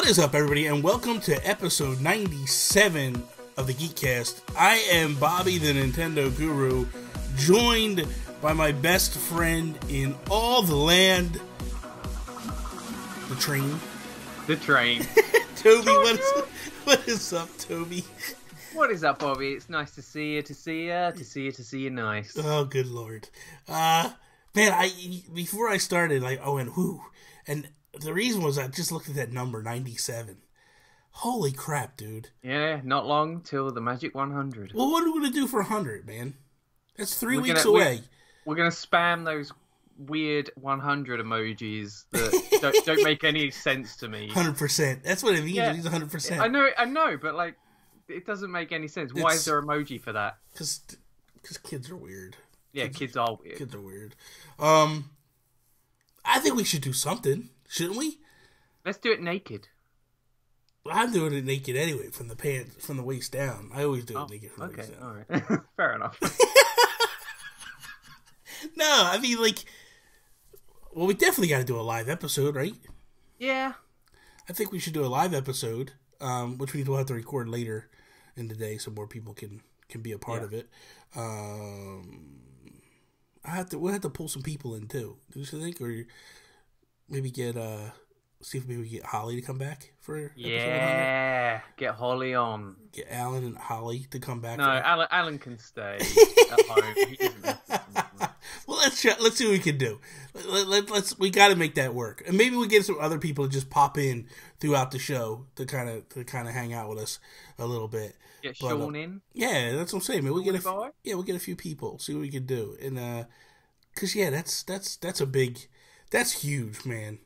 What is up, everybody, and welcome to episode 97 of the Geekcast. I am Bobby, the Nintendo Guru, joined by my best friend in all the land, the train. The train. Toby, what is up, Toby? What is up, Bobby? It's nice to see you nice. Oh, good lord. Man, before I started, I went, whoo, and the reason was I just looked at that number, 97. Holy crap, dude. Yeah, not long till the magic 100. Well, what are we going to do for 100, man? That's 3 weeks away. We're going to spam those weird 100 emojis that don't make any sense to me. 100%. That's what it means. Yeah. It means 100%. I know, but like, it doesn't make any sense. Why is there emoji for that? Because kids are weird. Yeah, kids are weird. Kids are weird. I think we should do something, shouldn't we? Let's do it naked. I'm doing it naked anyway, from the pants, from the waist down. I always do it naked from the waist down. All right. Fair enough. No, I mean, well, we definitely got to do a live episode, right? Yeah. I think we should do a live episode, which we'll have to record later in the day so more people can be a part of it. We'll have to pull some people in too. Do you think, or maybe see if maybe we get Holly to come back for episode 100? Get Holly on. Get Alan and Holly to come back. No, Alan can stay at home. He doesn't. Well, let's see what we can do. We got to make that work, and maybe we get some other people to just pop in throughout the show to kind of hang out with us a little bit. Get Sean in. Yeah, that's what I'm saying, man. We'll get a few people. See what we can do, and because that's huge, man.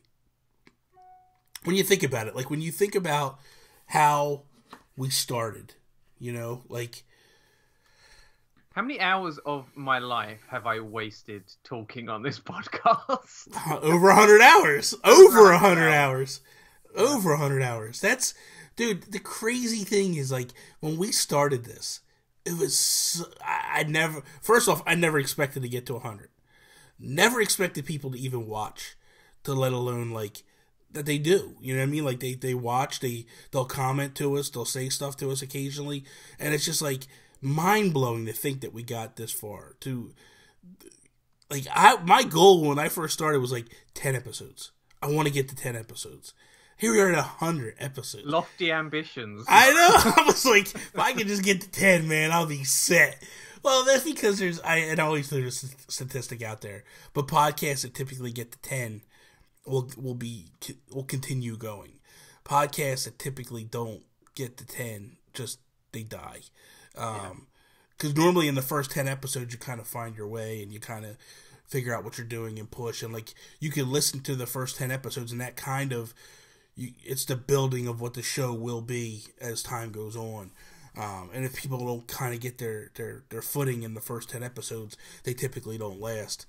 When you think about it, like when you think about how we started, How many hours of my life have I wasted talking on this podcast? Over 100 hours. Over 100 hours. Over 100 hours. That's, dude, the crazy thing is, like, when we started this, it was, I never expected to get to 100. Never expected people to even watch, to let alone, like, that they do. You know what I mean? Like, they watch, they'll comment to us, they'll say stuff to us occasionally, and it's just, like, mind-blowing to think that we got this far. My goal when I first started was, like, 10 episodes. I want to get to 10 episoes. Here we are at 100 episodes. Lofty ambitions. I know. I was like, if I could just get to 10, man, I'll be set. Well, that's because there's a statistic out there, but podcasts that typically get to 10 will continue going. Podcasts that typically don't get to 10, they die. Because normally in the first 10 episodes, you kind of find your way and you kind of figure out what you're doing and push. And like you can listen to the first 10 episodes and that kind of, it's the building of what the show will be as time goes on. And if people don't kind of get their footing in the first 10 episodes, they typically don't last.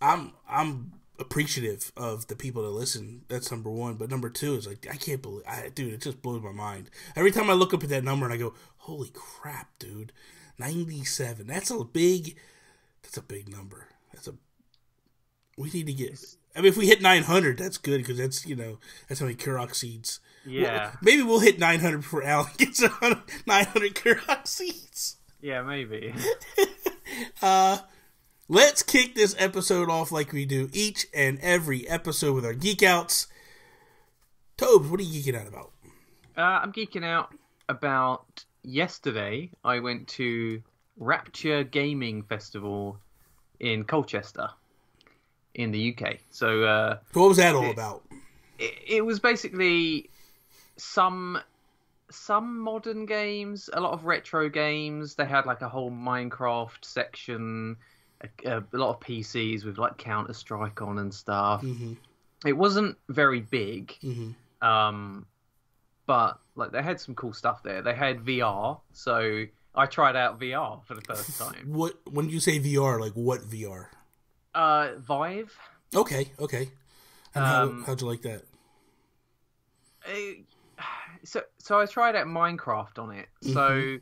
I'm appreciative of the people that listen. That's number one. But number two is like, I can't believe, dude, it just blows my mind. Every time I look up at that number and I go, holy crap, dude, 97. That's a big number. We need to get, I mean, if we hit 900, that's good because that's how many Koroks seeds. Yeah. Maybe we'll hit 900 before Alan gets 900 Koroks seeds. Yeah, maybe. Let's kick this episode off like we do each and every episode with our Geek Outs. Tobes, what are you geeking out about? I'm geeking out about yesterday. I went to Rapture Gaming Festival in Colchester in the UK. So, what was that all about? It was basically some modern games, a lot of retro games. They had like a whole Minecraft section. A lot of PCs with like Counter-Strike on and stuff. Mm-hmm. It wasn't very big, but like they had some cool stuff there. They had VR, so I tried out VR for the first time. When you say VR, like what VR? Vive. Okay. And how'd you like that? So I tried out Minecraft on it. Mm-hmm. So.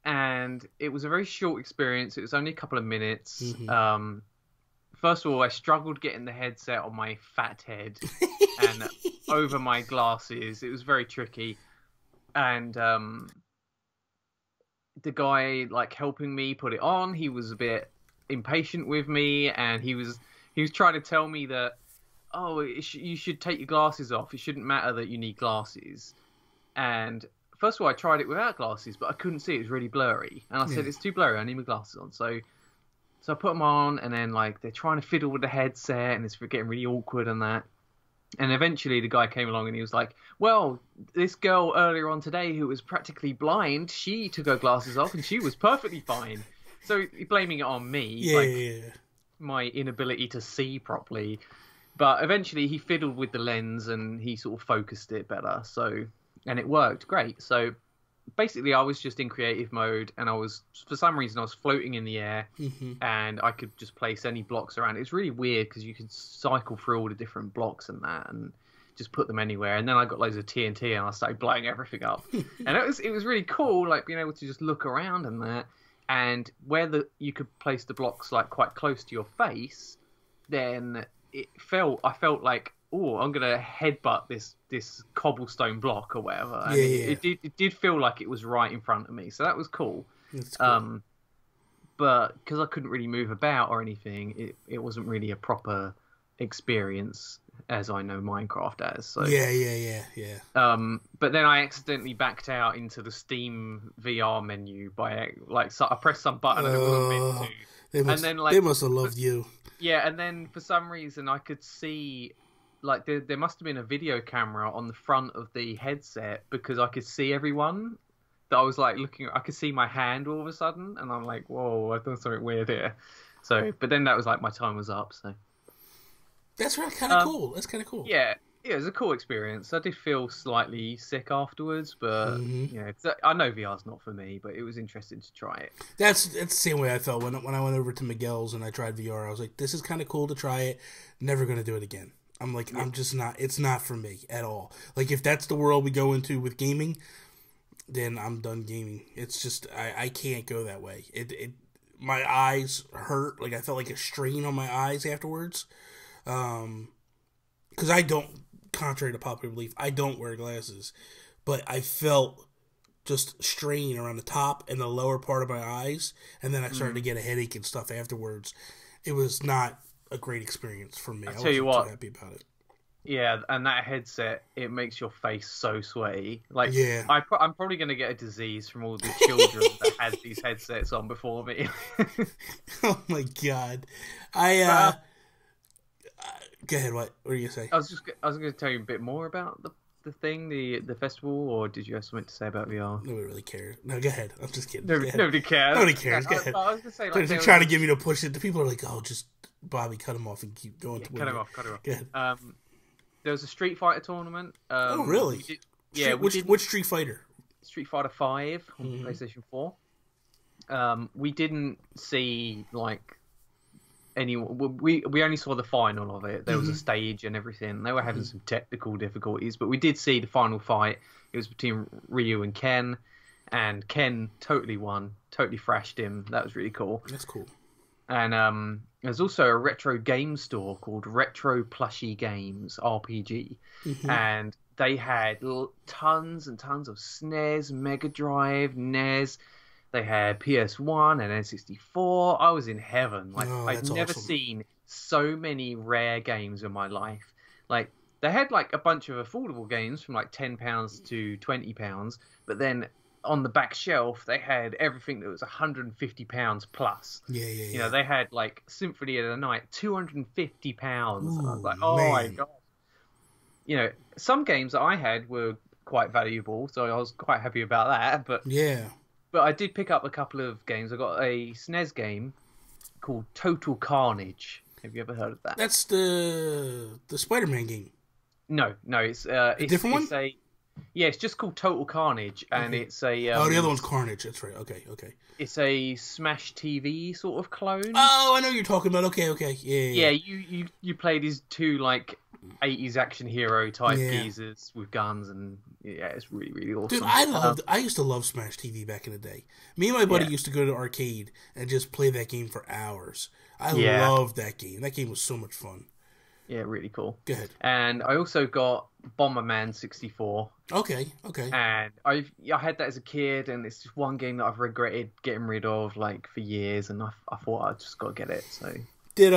And it was a very short experience. It was only a couple of minutes. Mm-hmm. first of all, I struggled getting the headset on my fat head and over my glasses. It was very tricky. And the guy like helping me put it on, he was a bit impatient with me, and he was trying to tell me that, oh, you should take your glasses off. It shouldn't matter that you need glasses. And first of all, I tried it without glasses, but I couldn't see. It was really blurry. And I said, it's too blurry. I need my glasses on. So I put them on, and then like they're trying to fiddle with the headset, and it's getting really awkward and that. And eventually the guy came along and he was like, well, this girl earlier on today who was practically blind, she took her glasses off and she was perfectly fine. So blaming it on me, my inability to see properly. But eventually he fiddled with the lens and he sort of focused it better. And it worked great. So basically I was just in creative mode, and for some reason I was floating in the air, and I could just place any blocks around. It's really weird because you could cycle through all the different blocks and that, and just put them anywhere. And then I got loads of TNT and I started blowing everything up. And it was really cool, like being able to just look around and that. And where you could place the blocks like quite close to your face, then I felt like, oh, I'm gonna headbutt this cobblestone block or whatever. And it did feel like it was right in front of me, so that was cool. That's cool. But because I couldn't really move about or anything, it wasn't really a proper experience as I know Minecraft as. So but then I accidentally backed out into the Steam VR menu by I pressed some button and it wasn't meant to. They must have loved you. Yeah, and then for some reason I could see, like, there must have been a video camera on the front of the headset, because I could see everyone that I was like looking. I could see my hand all of a sudden, and I'm like, whoa, I've done something weird here. So, but then that was like my time was up. So that's really kind of cool. That's kind of cool. Yeah, it was a cool experience. I did feel slightly sick afterwards, but I know VR's not for me, but it was interesting to try it. That's the same way I felt when I went over to Miguel's and I tried VR. I was like, this is kind of cool to try it. Never gonna do it again. I'm like, I'm just not. It's not for me at all. Like, if that's the world we go into with gaming, then I'm done gaming. It's just I can't go that way. My eyes hurt. Like, I felt like a strain on my eyes afterwards. Because I don't, contrary to popular belief, I don't wear glasses, but I felt just strain around the top and the lower part of my eyes, and then I started to get a headache and stuff afterwards. It was not a great experience for me. I tell you what, too happy about it. Yeah, and that headset, it makes your face so sweaty. Like, I'm probably going to get a disease from all the children that had these headsets on before me. Oh my god. Go ahead, what are you going to say? I was going to tell you a bit more about the thing, the festival, or did you have something to say about VR? Nobody really cares. No, go ahead. I'm just kidding. Nobody cares. Nobody cares. Go ahead. I was going to say, like, they're trying to get me to push it. The people are like, oh, just, Bobby, cut him off and keep going. Cut him off. Go ahead. There was a Street Fighter tournament. Oh, really? Which Street Fighter? Street Fighter 5 on PlayStation 4. We didn't see, like, we only saw the final of it. There was a stage and everything. They were having some technical difficulties, but we did see the final fight. It was between Ryu and Ken totally won, totally thrashed him. That was really cool. That's cool. And there's also a retro game store called Retro Plushy Games RPG, and they had tons and tons of SNES, Mega Drive, NES. They had PS1 and N64. I was in heaven. Like, I've never seen so many rare games in my life. Like, they had like a bunch of affordable games from like £10 to £20, but then on the back shelf they had everything that was £150 plus. You know, they had like Symphony of the Night, £250. And I was like, oh my god. You know, some games that I had were quite valuable, so I was quite happy about that. But I did pick up a couple of games. I got a SNES game called Total Carnage. Have you ever heard of that? That's the Spider-Man game. No, it's a different one. It's just called Total Carnage, and it's a. The other one's Carnage. That's right. Okay. It's a Smash TV sort of clone. Oh, I know what you're talking about. Okay. Yeah. You play these two like 80s action hero type geezers with guns, and it's really, really awesome. Dude, I used to love Smash TV back in the day. Me and my buddy used to go to the arcade and just play that game for hours. I loved that game. That game was so much fun. Yeah, really cool. Go ahead. And I also got Bomberman 64. Okay. And I had that as a kid, and it's just one game that I've regretted getting rid of like for years, and I thought I just got to get it. So did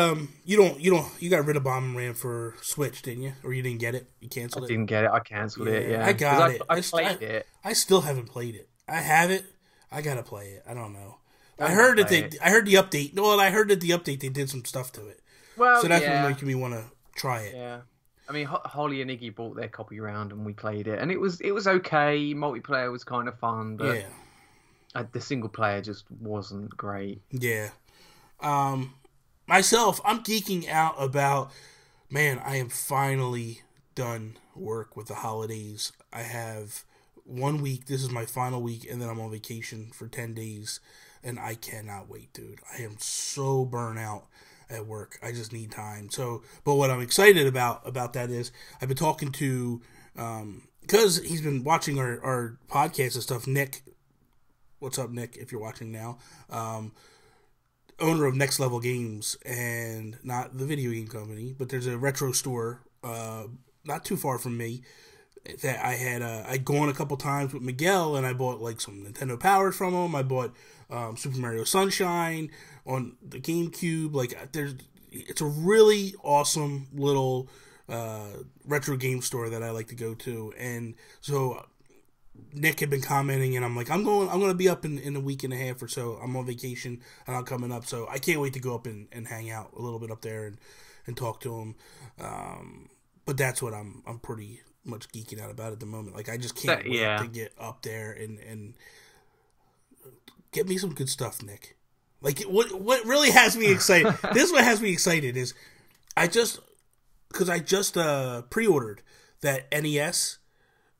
you got rid of Bomberman for Switch, didn't you? Or you didn't get it? You canceled it? I didn't get it. I canceled it. Yeah, I got it. I played it. I still haven't played it. I have it. I gotta play it. I don't know. I heard the update. No, I heard that the update they did some stuff to it. Well, so that's what making me want to try it. Yeah. I mean, Holly and Iggy brought their copy around and we played it, and it was okay. Multiplayer was kind of fun, but the single player just wasn't great. Yeah. Myself, I'm geeking out about. Man, I am finally done work with the holidays. I have 1 week. This is my final week, and then I'm on vacation for 10 days, and I cannot wait, dude. I am so burnt out at work. I just need time. So, but what I'm excited about that is I've been talking to, because he's been watching our podcast and stuff, Nick. What's up, Nick, if you're watching now? Owner of Next Level Games, and not the video game company, but there's a retro store not too far from me that I had. I'd gone a couple times with Miguel, and I bought like some Nintendo Powers from him. I bought Super Mario Sunshine on the GameCube. Like, it's a really awesome little retro game store that I like to go to, and so Nick had been commenting, and I'm like, I'm going to be up in a week and a half or so. I'm on vacation, and I'm coming up, so I can't wait to go up and hang out a little bit up there and talk to him. But that's what I'm pretty much geeking out about at the moment. Like, I just can't wait to get up there and get me some good stuff, Nick. Like, what really has me excited, this is what has me excited, is I just pre-ordered that NES,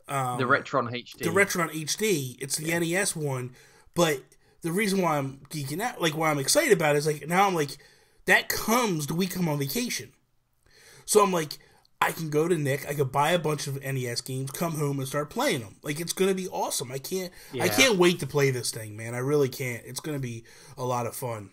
the Retron HD. The Retron HD. It's the NES one, but the reason why I'm geeking out, like why I'm excited about it, is like now I'm like, that comes the week I'm on vacation. So I'm like, I can go to Nick, I could buy a bunch of NES games, come home and start playing them. Like, it's gonna be awesome. I can't wait to play this thing, man. I really can't. It's gonna be a lot of fun.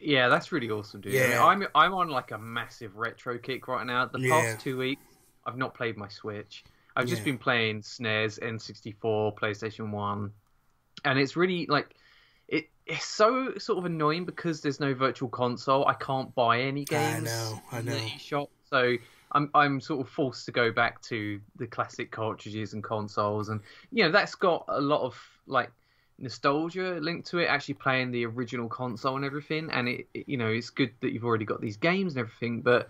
Yeah, that's really awesome, dude. Yeah. I mean, I'm on like a massive retro kick right now. The past 2 weeks, I've not played my Switch. I've just been playing SNES, N64, PlayStation 1, and it's really like it's so sort of annoying because there's no virtual console. I can't buy any games. I know. In the eShop, so I'm sort of forced to go back to the classic cartridges and consoles, and that's got a lot of like nostalgia linked to it. Actually playing the original console and everything, and it's good that you've already got these games and everything, but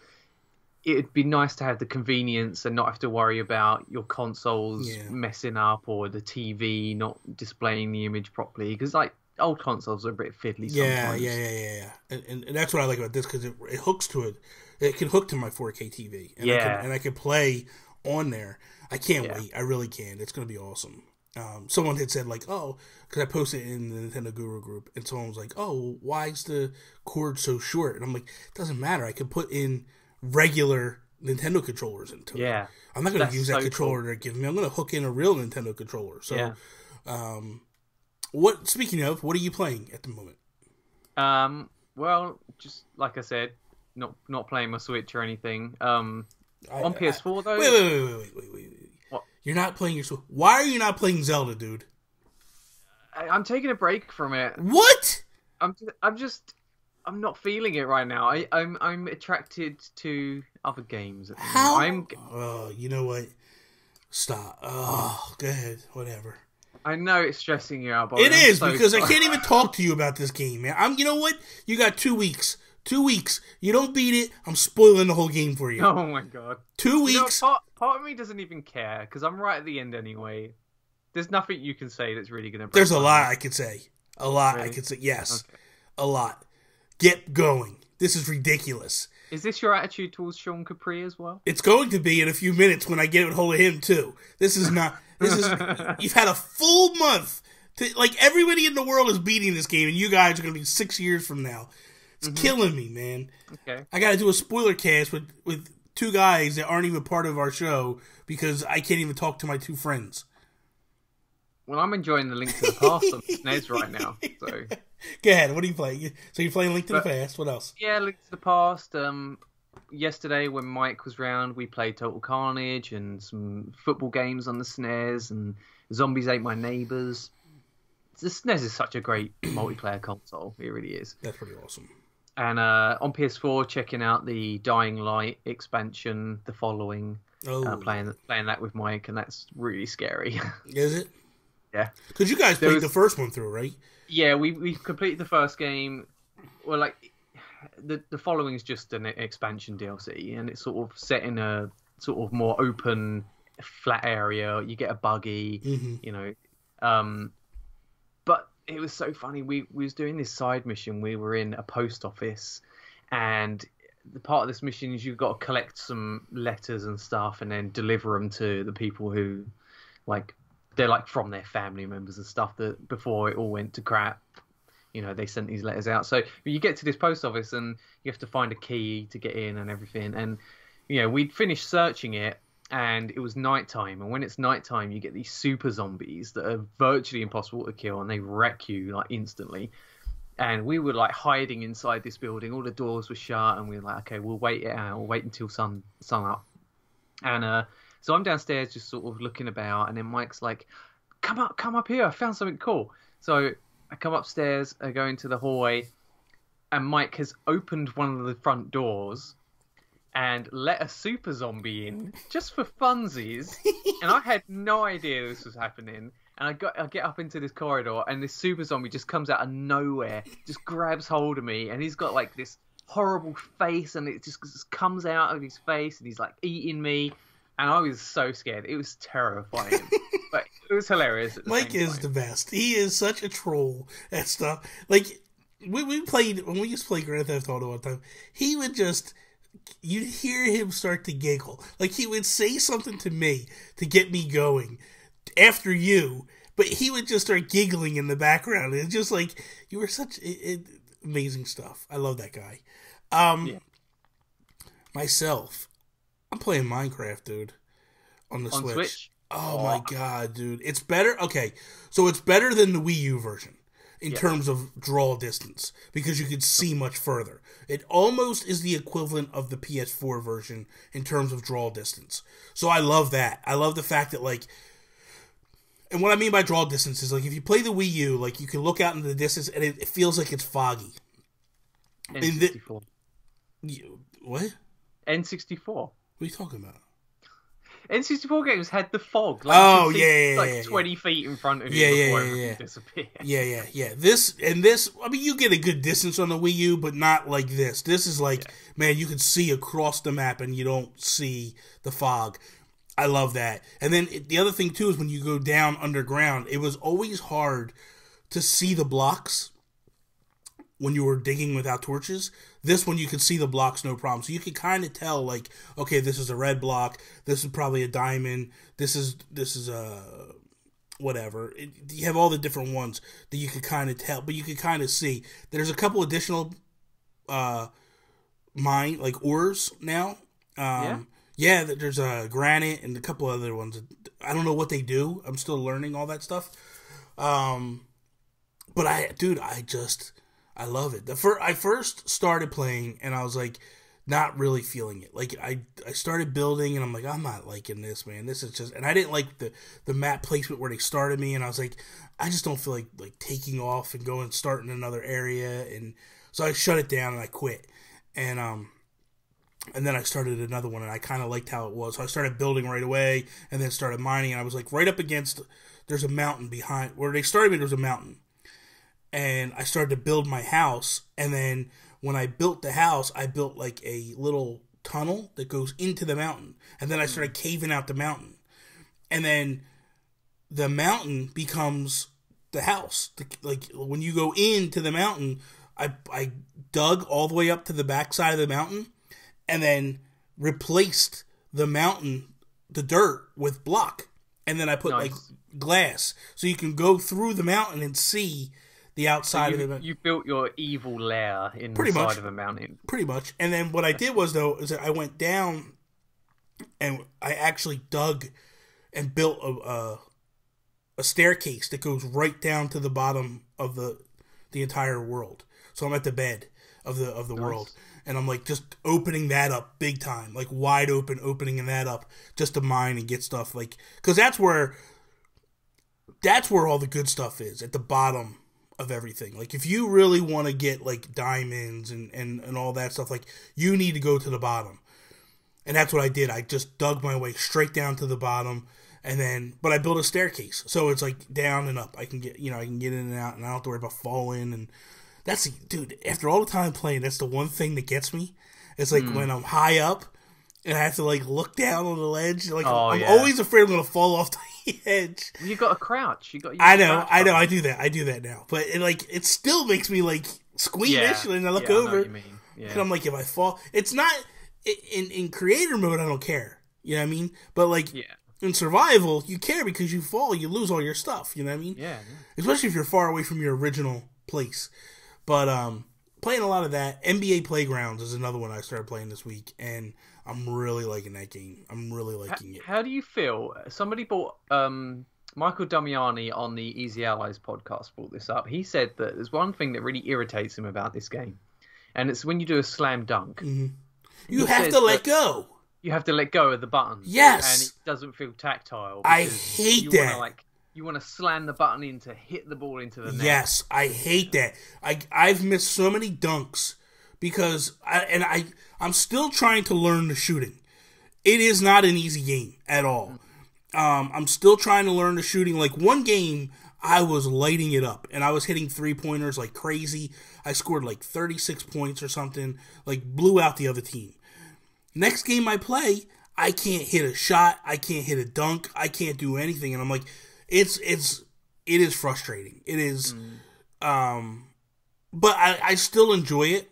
it'd be nice to have the convenience and not have to worry about your consoles messing up or the TV not displaying the image properly, because like old consoles are a bit fiddly sometimes. Yeah. And that's what I like about this, because it hooks to it. It can hook to my 4K TV, and I can play on there. I can't wait. I really can. It's going to be awesome. Someone had said like, oh, because I posted it in the Nintendo Guru group, and someone was like, oh, why is the cord so short? And I'm like, it doesn't matter. I can put in regular Nintendo controllers into it. I'm not going to use that controller they're giving me. I'm going to hook in a real Nintendo controller. So, speaking of, what are you playing at the moment? Well, just like I said, not playing my Switch or anything. On PS4 though. Wait. What? You're not playing your Switch. Why are you not playing Zelda, dude? I'm taking a break from it. What? I'm not feeling it right now. I'm attracted to other games. How? You know what? Stop. Oh, go ahead. Whatever. I know it's stressing you out, but it is because I can't even talk to you about this game, man. You know what? You got 2 weeks. 2 weeks. You don't beat it, I'm spoiling the whole game for you. Oh my god. 2 weeks. Part of me doesn't even care because I'm right at the end anyway. There's nothing you can say that's really going to. There's a lot I could say. A lot really? I could say. Yes, okay. A lot. Get going. This is ridiculous. Is this your attitude towards Sean Capri as well? It's going to be in a few minutes when I get a hold of him too. This is not. You've had a full month. Like, everybody in the world is beating this game, and you guys are going to be 6 years from now. It's killing me, man. Okay. I got to do a spoiler cast with two guys that aren't even part of our show because I can't even talk to my two friends. Well, I'm enjoying the Link to the Past on SNES right now. So go ahead. What are you playing? So you're playing Link to the Past. What else? Yeah, Link to the Past. Yesterday when Mike was round, we played Total Carnage and some football games on the SNES, and Zombies Ate My Neighbors. The SNES is such a great multiplayer console. It really is. That's pretty awesome. And on PS4, checking out the Dying Light expansion, The Following. Playing that with Mike, and that's really scary. Is it? Yeah. Because you guys played the first one through, right? Yeah, we completed the first game. Well, like, the Following is just an expansion DLC, and it's sort of set in a sort of more open, flat area. You get a buggy, you know. But it was so funny. We was doing this side mission. We were in a post office, and the part of this mission is you've got to collect some letters and stuff, and then deliver them to the people who, like, they're like from their family members and stuff. That before it all went to crap, you know, they sent these letters out. So you get to this post office, and you have to find a key to get in and everything. And you know, we'd finished searching it, and it was nighttime. And when it's nighttime, you get these super zombies that are virtually impossible to kill, and they wreck you like instantly. And we were like hiding inside this building. All the doors were shut, and we were like, okay, we'll wait it out. We'll wait until sun up. And so I'm downstairs just sort of looking about, and then Mike's like, come up here. I found something cool. So I come upstairs, I go into the hallway, and Mike has opened one of the front doors and let a super zombie in just for funsies. And I had no idea this was happening. And I get up into this corridor, and this super zombie just comes out of nowhere, just grabs hold of me, and he's got like this horrible face, and it just comes out of his face, and he's like eating me, and I was so scared. It was terrifying, but it was hilarious. Mike is the best. He is such a troll and stuff. Like when we used to play Grand Theft Auto all the time, he would just, you'd hear him start to giggle. Like he would say something to me to get me going after you, but he would just start giggling in the background. It's just like, you were such amazing stuff. I love that guy. Myself, I'm playing Minecraft, dude, on the Switch. Oh my god, dude. It's better. Okay, so it's better than the Wii U version in terms of draw distance, because you can see much further. It almost is the equivalent of the PS4 version in terms of draw distance. So I love that. I love the fact that, like, and what I mean by draw distance is, like, if you play the Wii U, like, you can look out into the distance and it feels like it's foggy. N64. What? N64. What are you talking about? N64 games had the fog. Like, yeah, 20 feet in front of you before everything disappeared. Yeah. This, I mean, you get a good distance on the Wii U, but not like this. This is like, man, you can see across the map and you don't see the fog. I love that. And then the other thing, too, is when you go down underground, it was always hard to see the blocks when you were digging without torches. This one, you could see the blocks no problem. So you could kind of tell, like, okay, this is a red block. This is probably a diamond. This is a whatever. You have all the different ones that you could kind of tell. But you could kind of see. There's a couple additional mine, like, ores now. Yeah, there's granite and a couple other ones. I don't know what they do. I'm still learning all that stuff. But I love it. I first started playing and I was like, not really feeling it. Like I started building and I'm like, I'm not liking this, man. This is just, and I didn't like the map placement where they started me, and I was like, I just don't feel like taking off and going starting another area, and so I shut it down and I quit. And then I started another one, and I kind of liked how it was. So I started building right away, and then started mining, and I was like right up against, there's a mountain behind, where they started me, there was a mountain. And I started to build my house, and then when I built the house, I built like a little tunnel that goes into the mountain. And then I started caving out the mountain. And then the mountain becomes the house. Like when you go into the mountain, I dug all the way up to the backside of the mountain, and then replaced the mountain, the dirt, with block. And then I put like glass, so you can go through the mountain and see the outside of the mountain. You built your evil lair in the side of a mountain. Pretty much. And then what I did was, though, is that I went down and I actually dug and built a staircase that goes right down to the bottom of the entire world. So I'm at the bed of the world, and I'm like just opening that up big time, like wide open, opening that up just to mine and get stuff, like, because that's where all the good stuff is, at the bottom of everything. Like if you really want to get like diamonds and all that stuff, like you need to go to the bottom. And that's what I did. I just dug my way straight down to the bottom, but I built a staircase, so it's like down and up. I can get in and out, and I don't have to worry about falling. And dude, after all the time playing, that's the one thing that gets me. It's like when I'm high up and I have to like look down on the ledge. Like I'm always afraid I'm gonna fall off the edge. You got to crouch. I know. I do that now, but it still makes me like squeamish when I look over. I know what you mean. Yeah. And I'm like, if I fall, it's not. In creator mode, I don't care. You know what I mean? But like in survival, you care because you fall, you lose all your stuff. You know what I mean? Yeah. Especially if you're far away from your original place. But playing a lot of that. NBA Playgrounds is another one I started playing this week, and I'm really liking that game. I'm really liking it. How do you feel? Somebody brought Michael Damiani on the Easy Allies podcast brought this up. He said that there's one thing that really irritates him about this game, and it's when you do a slam dunk. Mm-hmm. You have to let go. You have to let go of the button. Yes. And it doesn't feel tactile. I hate that. You want to slam the button in to hit the ball into the net. Yes, I hate that. I've missed so many dunks because I'm still trying to learn the shooting. It is not an easy game at all. I'm still trying to learn the shooting. Like one game, I was lighting it up, and I was hitting 3-pointers like crazy. I scored like 36 points or something, like blew out the other team. Next game I play, I can't hit a shot, I can't hit a dunk, I can't do anything, and I'm like, it is frustrating. It is, but I still enjoy it.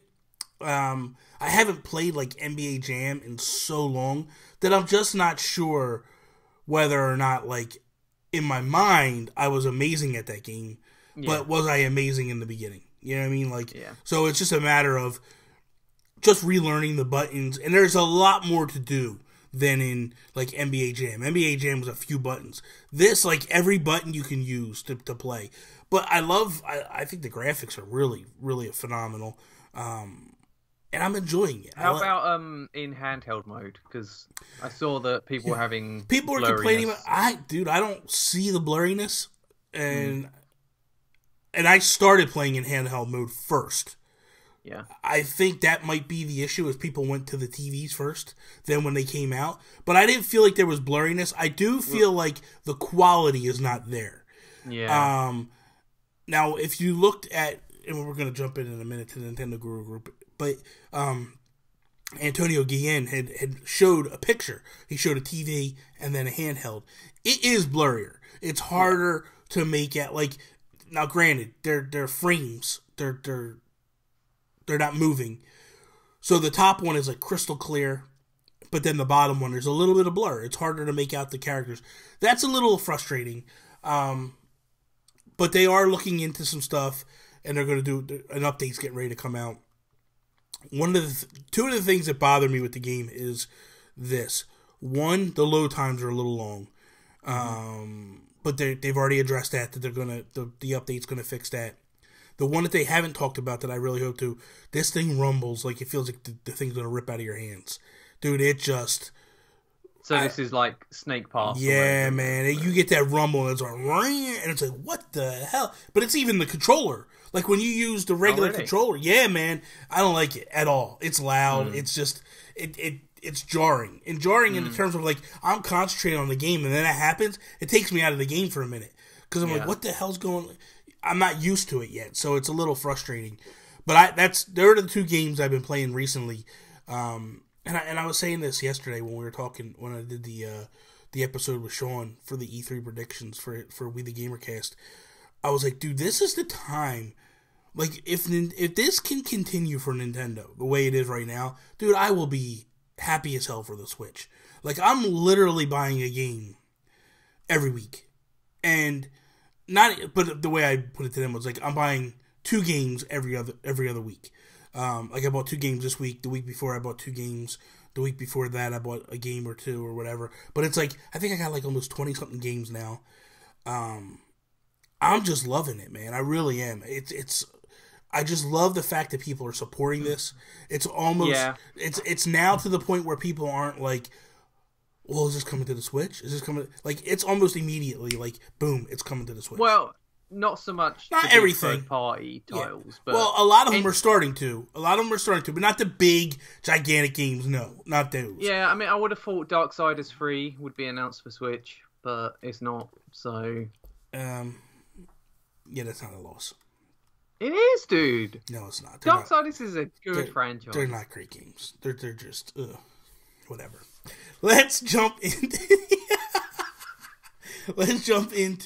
I haven't played like NBA Jam in so long that I'm just not sure whether or not, like, in my mind, I was amazing at that game, but was I amazing in the beginning? You know what I mean? Like, so it's just a matter of just relearning the buttons, and there's a lot more to do than in, like, NBA Jam. NBA Jam was a few buttons. This, like, every button you can use to play. But I think the graphics are really, really phenomenal, and I'm enjoying it. How about in handheld mode? Because I saw that people were having people are complaining about. I don't see the blurriness, and I started playing in handheld mode first. Yeah, I think that might be the issue, is people went to the TVs first, then when they came out. But I didn't feel like there was blurriness. I do feel like the quality is not there. Yeah. Now, if you looked at, and we're going to jump in a minute to the Nintendo Guru Group, but Antonio Guillen had showed a picture. He showed a TV and then a handheld. It is blurrier. It's harder to make out. Like, now, granted, they're frames. They're not moving. So the top one is like crystal clear, but then the bottom one, there's a little bit of blur. It's harder to make out the characters. That's a little frustrating. But they are looking into some stuff, and they're going to do an update's getting ready to come out. Two of the things that bother me with the game is this. One, the load times are a little long. But they've already addressed that they're gonna the update's gonna fix that. The one that they haven't talked about that I really hope to, this thing rumbles like it feels like the thing's gonna rip out of your hands. Dude, it just... So this is like Snake Pass. Yeah, man. You get that rumble and it's like, and it's like, what the hell? But it's even the controller. Like when you use the regular controller, yeah, man, I don't like it at all. It's loud. It's just, it's jarring. And jarring in the terms of like, I'm concentrating on the game and then that happens, it takes me out of the game for a minute. Because I'm like, what the hell's going on? I'm not used to it yet, so it's a little frustrating. But they're the two games I've been playing recently. And I was saying this yesterday when we were talking, when I did the episode with Sean for the E3 predictions for We the Gamercast. I was like, dude, this is the time. Like, if this can continue for Nintendo the way it is right now, dude, I will be happy as hell for the Switch. Like, I'm literally buying a game every week. And but the way I put it to them was like, I'm buying 2 games every other week. Like I bought 2 games this week. The week before I bought 2 games. The week before that, I bought a game or two or whatever. But it's like, I think I got like almost 20-something games now. I'm just loving it, man. I really am. I just love the fact that people are supporting this. It's almost, it's now to the point where people aren't like, well, is this coming to the Switch? Is this coming? Like, it's almost immediately like, boom, it's coming to the Switch. Well, not so much. Not everything. Third-party titles, but well, a lot of them are starting to. But not the big, gigantic games. No, not those. Yeah, I mean, I would have thought Darksiders 3 would be announced for Switch, but it's not. So, yeah, that's not a loss. It is, dude. No, it's not. Darksiders is a good franchise. They're not great games. They're just whatever. Let's jump into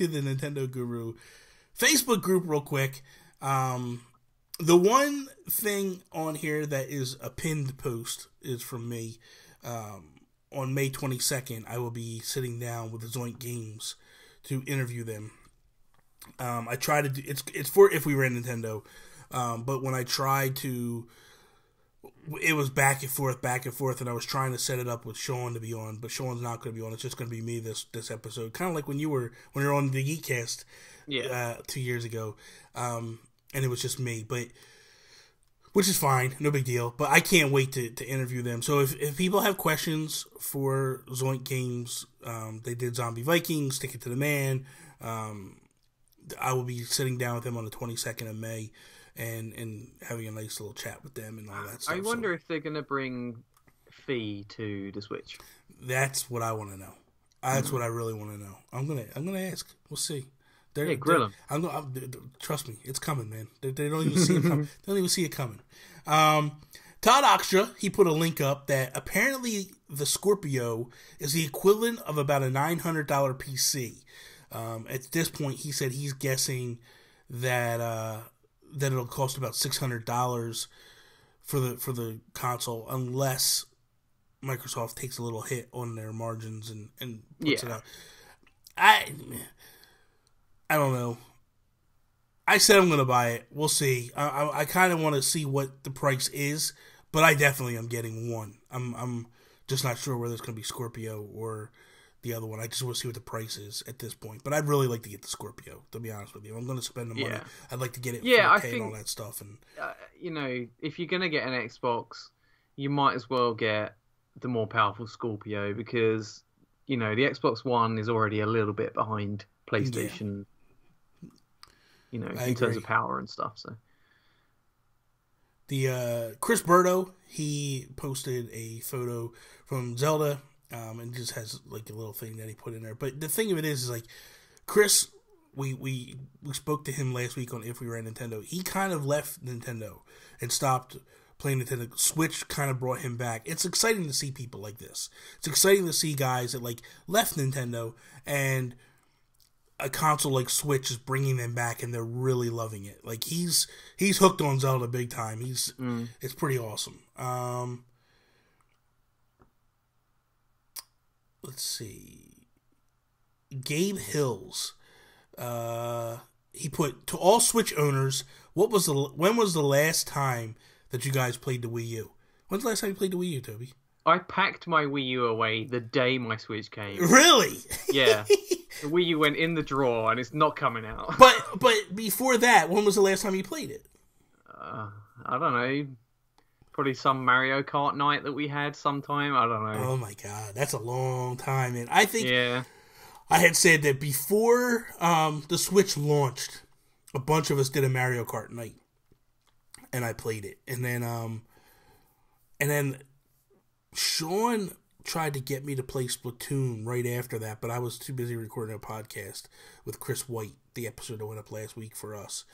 the Nintendo Guru Facebook group real quick. The one thing on here that is a pinned post is from me. On May 22nd, I will be sitting down with the Zoink Games to interview them. I try to do it's for If We Were Nintendo, but when I tried to, it was back and forth, and I was trying to set it up with Sean to be on, but Sean's not going to be on. It's just going to be me this episode, kind of like when you were on the Geekcast 2 years ago, and it was just me, but which is fine, no big deal. But I can't wait to interview them. So if people have questions for Zoink Games, they did Zombie Vikings, Stick It to the Man. I will be sitting down with them on the 22nd of May and having a nice little chat with them and all that stuff. I wonder if they're going to bring Fee to the Switch. That's what I want to know. That's what I really want to know. I'm gonna ask. We'll see. Grill them. Trust me, it's coming, man. They don't even see it coming. They don't even see it coming. Todd Oxtra, he put a link up that apparently the Scorpio is the equivalent of about a $900 PC. At this point, he said he's guessing that it'll cost about $600 for the console, unless Microsoft takes a little hit on their margins and puts it out. I don't know. I said I'm going to buy it. We'll see. I kind of want to see what the price is, but I definitely am getting one. I'm just not sure whether it's going to be Scorpio or the other one. I just want to see what the price is at this point. But I'd really like to get the Scorpio, to be honest with you. I'm going to spend the money. I'd like to get it 4K and all that stuff. And if you're going to get an Xbox, you might as well get the more powerful Scorpio because, the Xbox One is already a little bit behind PlayStation, in terms of power and stuff. So the Chris Berto, he posted a photo from Zelda, and just has like a little thing that he put in there. But the thing of it is like Chris, we spoke to him last week on If We Were Nintendo. He kind of left Nintendo and stopped playing Nintendo. Switch kind of brought him back. It's exciting to see people like this. It's exciting to see guys that like left Nintendo and a console like Switch is bringing them back, and they're really loving it. Like he's hooked on Zelda big time. It's pretty awesome. Let's see. Gabe Hills. He put, to all Switch owners, when was the last time that you guys played the Wii U? When's the last time you played the Wii U, Toby? I packed my Wii U away the day my Switch came. Really? Yeah. The Wii U went in the drawer and it's not coming out. But before that, when was the last time you played it? I don't know. Probably some Mario Kart night that we had sometime. I don't know. Oh my god, that's a long time, man. I think I had said that before the Switch launched, a bunch of us did a Mario Kart night, and I played it, and then Sean tried to get me to play Splatoon right after that, but I was too busy recording a podcast with Chris White, the episode that went up last week for us.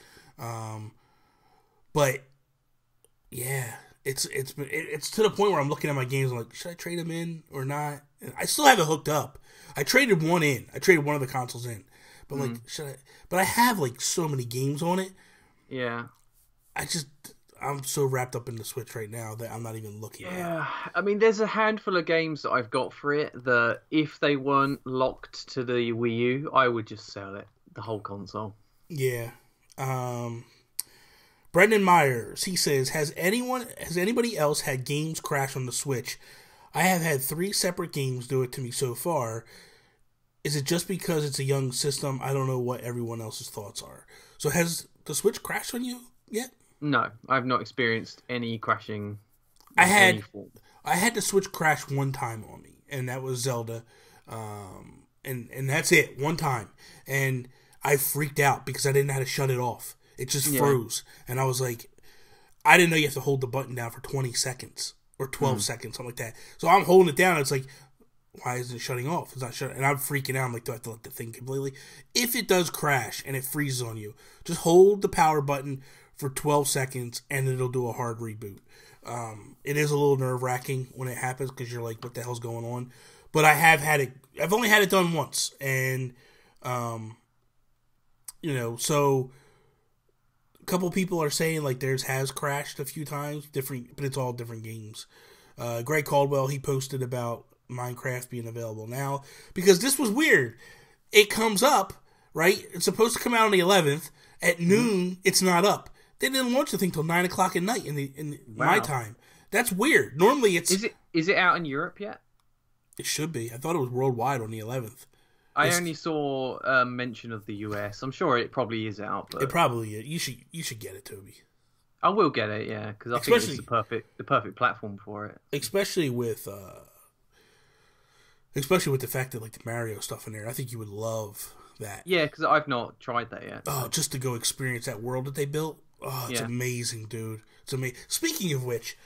But yeah, it's to the point where I'm looking at my games, I'm like, should I trade them in or not? And I still have it hooked up. I traded one in. I traded one of the consoles in, but like, should I? But I have like so many games on it. Yeah. I'm so wrapped up in the Switch right now that I'm not even looking at it. Yeah, I mean, there's a handful of games that I've got for it that if they weren't locked to the Wii U, I would just sell it, the whole console. Yeah. Brendan Myers, he says, has anybody else had games crash on the Switch? I have had 3 separate games do it to me so far. Is it just because it's a young system? I don't know what everyone else's thoughts are. So has the Switch crashed on you yet? No, I've not experienced any crashing. I had the Switch crash one time on me, and that was Zelda. And that's it, one time. And I freaked out because I didn't know how to shut it off. It just froze. And I was like, I didn't know you have to hold the button down for 20 seconds or 12 seconds, something like that. So I'm holding it down. And it's like, why isn't it shutting off? It's not shutting. And I'm freaking out. I'm like, do I have to let the thing completely? If it does crash and it freezes on you, just hold the power button for 12 seconds and it'll do a hard reboot. It is a little nerve-wracking when it happens because you're like, what the hell's going on? But I have had it. I've only had it done once. And, so a couple people are saying like theirs has crashed a few times, but it's all different games. Greg Caldwell, he posted about Minecraft being available now because this was weird. It comes up, right? It's supposed to come out on the 11th at noon. It's not up. They didn't launch the thing till 9 o'clock at night in my time. That's weird. Normally, it's is it out in Europe yet? It should be. I thought it was worldwide on the 11th. I only saw mention of the US. I'm sure it probably is out. But it probably is. You should get it, Toby. I will get it, yeah, because I think it's the perfect platform for it. Especially with the fact that like the Mario stuff in there. I think you would love that. Yeah, because I've not tried that yet. Oh, just to go experience that world that they built. Oh, it's amazing, dude. It's amazing. Speaking of which,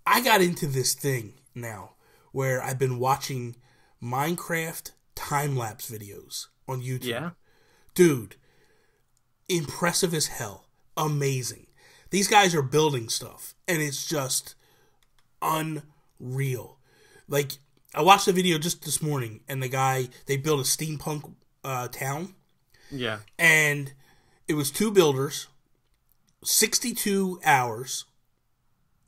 I got into this thing now where I've been watching Minecraft time-lapse videos on YouTube. Yeah. Dude, impressive as hell. Amazing. These guys are building stuff, and it's just unreal. Like, I watched a video just this morning, and they built a steampunk town. Yeah. And it was 2 builders, 62 hours,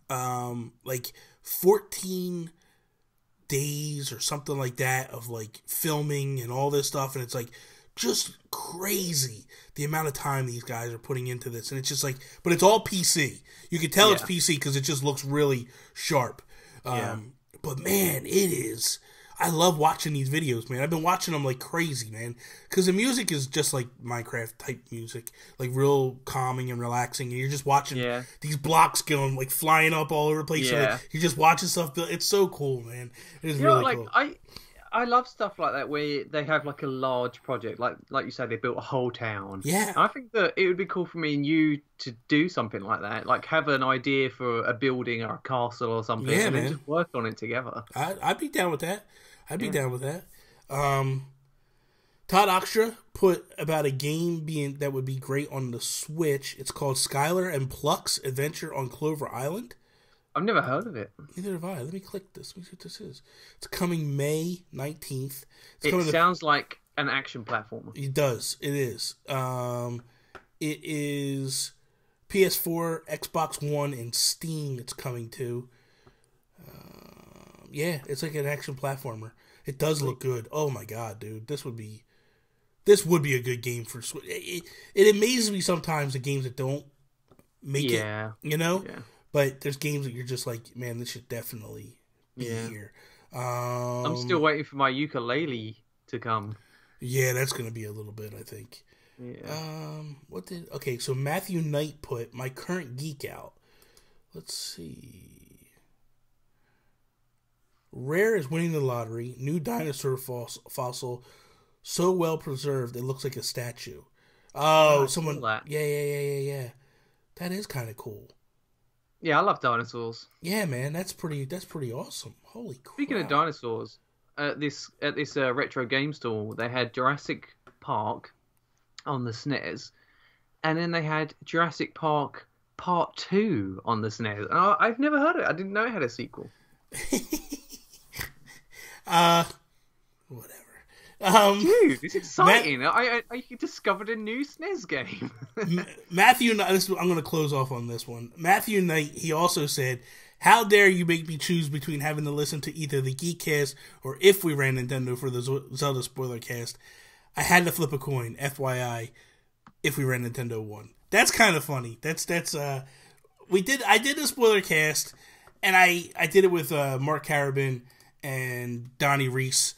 14 days or something like that of like filming and all this stuff, and it's like just crazy the amount of time these guys are putting into this, and it's just like, but it's all PC. You can tell it's PC because it just looks really sharp. But man, it is. I love watching these videos, man. I've been watching them like crazy, man, because the music is just like Minecraft type music, like real calming and relaxing, and you're just watching these blocks going like flying up all over the place. Yeah. Like, you're just watching stuff build. It's so cool, man. It is really cool. I love stuff like that where they have like a large project, like you said, they built a whole town. Yeah, I think that it would be cool for me and you to do something like that, like have an idea for a building or a castle or something, and then just work on it together. I'd be down with that. Down with that. Todd Oxtra put about a game that would be great on the Switch. It's called Skylar and Pluck's Adventure on Clover Island. I've never heard of it. Neither have I. Let me click this. Let me see what this is. It's coming May 19th. It sounds like an action platformer. It does. It is. It is PS4, Xbox One, and Steam it's coming to. Yeah, it's like an action platformer. It does look good. Oh my god, dude. This would be a good game for Switch. It amazes me sometimes the games that don't make it, you know? Yeah. But there's games that you're just like, man, this should definitely be here. I'm still waiting for my ukulele to come. Yeah, that's going to be a little bit, I think. Yeah. Okay, so Matthew Knight put my current Geek Out. Let's see. Rare is winning the lottery. New dinosaur fossil, so well preserved it looks like a statue. Oh, someone. Yeah. That is kind of cool. Yeah, I love dinosaurs. Yeah, man, that's pretty awesome. Holy crap! Speaking of dinosaurs, at this retro game store, they had Jurassic Park on the SNES, and then they had Jurassic Park Part 2 on the SNES. I've never heard of it. I didn't know it had a sequel. Whatever. Dude, it's exciting. I discovered a new SNES game. Matthew Knight, I'm going to close off on this one. Matthew Knight, he also said, how dare you make me choose between having to listen to either the Geekcast or If We Ran Nintendo for the Zelda spoiler cast. I had to flip a coin, FYI, If We Ran Nintendo won. That's kind of funny. I did the spoiler cast, and I did it with Mark Carabin and Donnie Reese,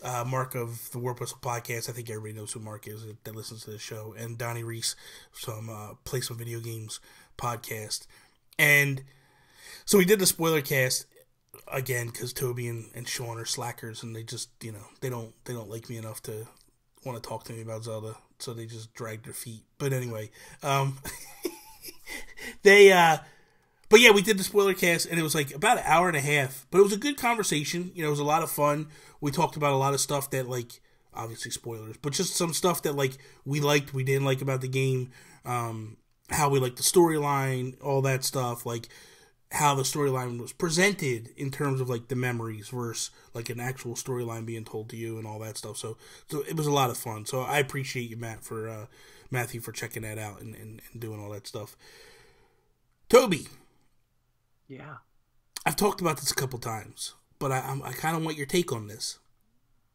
Mark of the Warp Whistle podcast. I think everybody knows who Mark is that listens to the show, and Donnie Reese from Play Some Video Games podcast. And so we did the spoiler cast again because Toby and Sean are slackers, and they just they don't like me enough to want to talk to me about Zelda, so they just drag their feet. But anyway, but yeah, we did the spoiler cast, and it was like about an hour and a half. But it was a good conversation. It was a lot of fun. We talked about a lot of stuff that, like, obviously spoilers, but just some stuff that, like, we liked, we didn't like about the game, how we liked the storyline, all that stuff, like, how the storyline was presented in terms of, like, the memories versus, like, an actual storyline being told to you and all that stuff. So it was a lot of fun. So I appreciate you, Matthew, for checking that out and doing all that stuff. Toby. Yeah. I've talked about this a couple times, but I kind of want your take on this.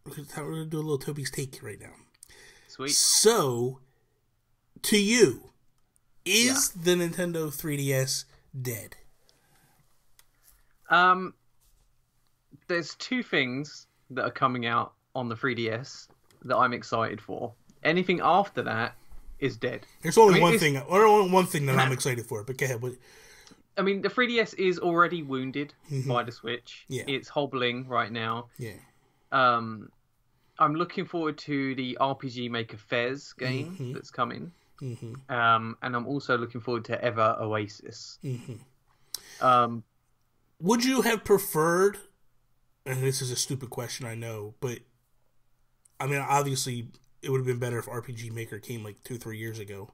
We're going to do a little Toby's take right now. Sweet. So, to you, is the Nintendo 3DS dead? There's two things that are coming out on the 3DS that I'm excited for. Anything after that is dead. There's only one thing that I'm excited for, but go ahead. I mean, the 3DS is already wounded by the Switch. Yeah. It's hobbling right now. Yeah. I'm looking forward to the RPG Maker Fez game that's coming. And I'm also looking forward to Ever Oasis. Would you have preferred, and this is a stupid question, I know, but I mean, obviously, it would have been better if RPG Maker came like 2-3 years ago.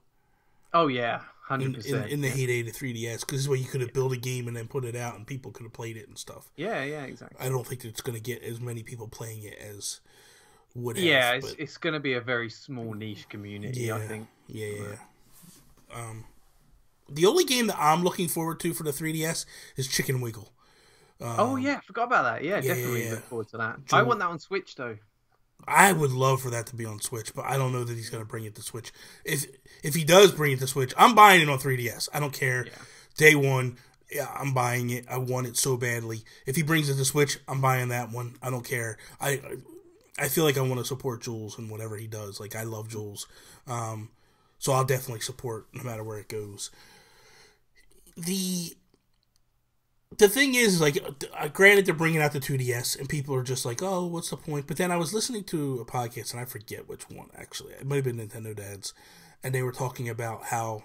Oh, yeah. 100%. In the heyday of the 3DS, because this is where you could have built a game and then put it out and people could have played it and stuff. Yeah, exactly. I don't think it's going to get as many people playing it as would have. Yeah, it's going to be a very small niche community, I think. Yeah. The only game that I'm looking forward to for the 3DS is Chicken Wiggle. Oh, yeah, I forgot about that. Yeah, definitely look forward to that. I want that on Switch, though. I would love for that to be on Switch, but I don't know that he's going to bring it to Switch. If he does bring it to Switch, I'm buying it on 3DS. I don't care. Yeah. Day one, I'm buying it. I want it so badly. If he brings it to Switch, I'm buying that one. I don't care. I feel like I want to support Jules and whatever he does. Like, I love Jules. So I'll definitely support no matter where it goes. The thing is, like, granted, they're bringing out the 2DS, and people are just like, oh, what's the point? But then I was listening to a podcast, and I forget which one, actually. It might have been Nintendo Dads, and they were talking about how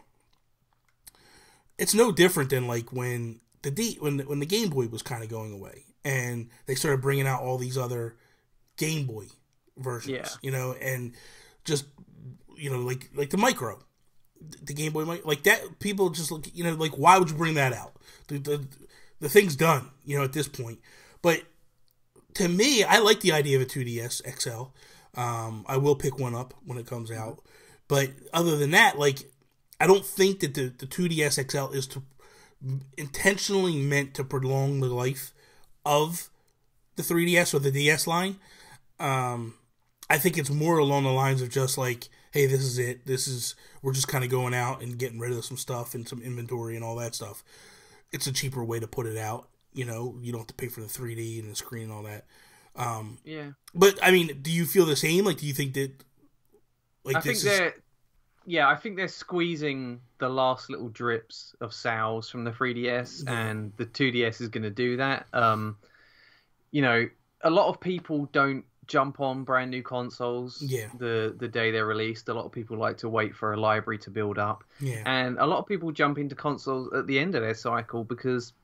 it's no different than, like, when the Game Boy was kind of going away, and they started bringing out all these other Game Boy versions, and just, like the Micro, the Game Boy Micro, like that, people just look, like, why would you bring that out? The thing's done, at this point. But to me, I like the idea of a 2DS XL. I will pick one up when it comes out. But other than that, like, I don't think that the 2DS XL is intentionally meant to prolong the life of the 3DS or the DS line. I think it's more along the lines of just like, hey, this is it. We're just kind of going out and getting rid of some stuff and some inventory and all that stuff. It's a cheaper way to put it out. You don't have to pay for the 3D and the screen and all that. Yeah. But, I mean, do you feel the same? Like, do you think that... Like, I think they're squeezing the last little drips of sales from the 3DS, and the 2DS is going to do that. A lot of people don't jump on brand new consoles the day they're released. A lot of people like to wait for a library to build up. Yeah. And a lot of people jump into consoles at the end of their cycle because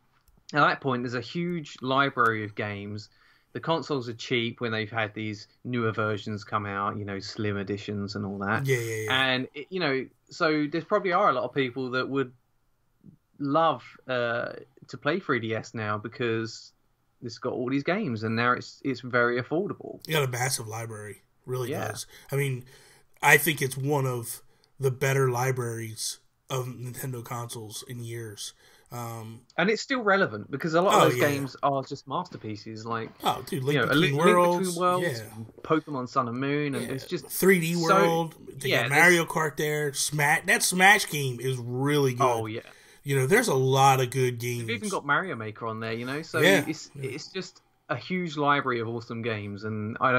at that point there's a huge library of games. The consoles are cheap when they've had these newer versions come out, slim editions and all that. Yeah. And, so there probably are a lot of people that would love to play 3DS now because it's got all these games, and now it's very affordable. You got a massive library, really does. I mean, I think it's one of the better libraries of Nintendo consoles in years. And it's still relevant because a lot of those games are just masterpieces. Like, Link Between Worlds, Pokemon Sun and Moon, and it's just 3D World. They got Mario Kart there. That Smash game is really good. Oh yeah. There's a lot of good games. They've even got Mario Maker on there, so it's just a huge library of awesome games, and I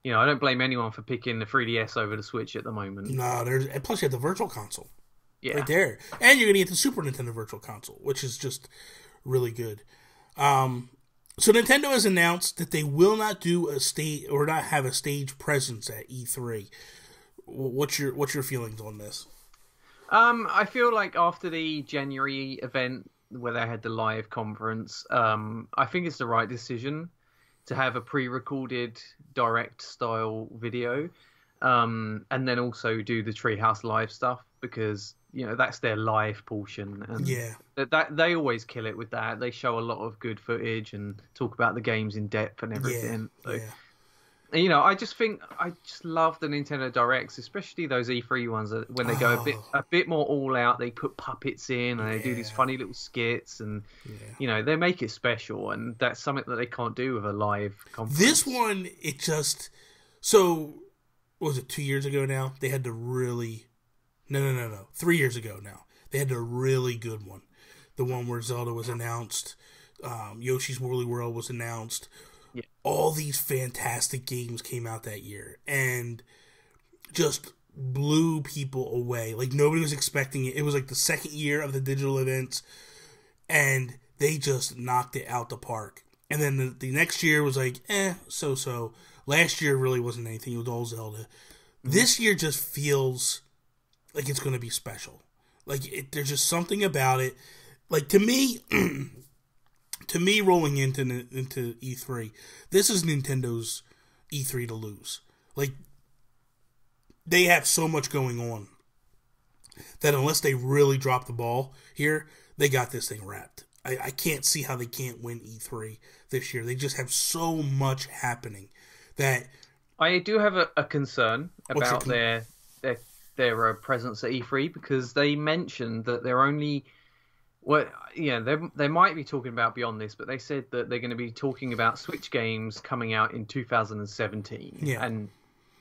don't blame anyone for picking the 3DS over the Switch at the moment. No, and plus you have the Virtual Console. Yeah. Right there. And you're going to get the Super Nintendo Virtual Console, which is just really good. So Nintendo has announced that they will not do a stage or not have a stage presence at E3. What's your feelings on this? I feel like after the January event where they had the live conference, I think it's the right decision to have a pre-recorded direct style video, and then also do the Treehouse Live stuff, because that's their live portion, and that they always kill it with that. They show a lot of good footage and talk about the games in depth and everything. I just love the Nintendo Directs, especially those E3 ones when they go a bit more all out. They put puppets in and they do these funny little skits, and they make it special, and that's something that they can't do with a live conference. This one, so what was it, 2 years ago now? They had the really... No. 3 years ago now. They had a really good one. The one where Zelda was announced. Yoshi's Woolly World was announced. Yeah. All these fantastic games came out that year. And just blew people away. Like, nobody was expecting it. It was like the second year of the digital events. And they just knocked it out the park. And then the next year was like, so-so. Last year really wasn't anything. It was all Zelda. Mm-hmm. This year just feels... like it's going to be special. Like, there's just something about it. Like, to me, rolling into E3, this is Nintendo's E3 to lose. Like, they have so much going on that unless they really drop the ball here, they got this thing wrapped. I can't see how they can't win E3 this year. They just have so much happening that... I do have a concern about their presence at E3, because they mentioned that they're only... they might be talking about beyond this, but they said that they're going to be talking about Switch games coming out in 2017. Yeah. And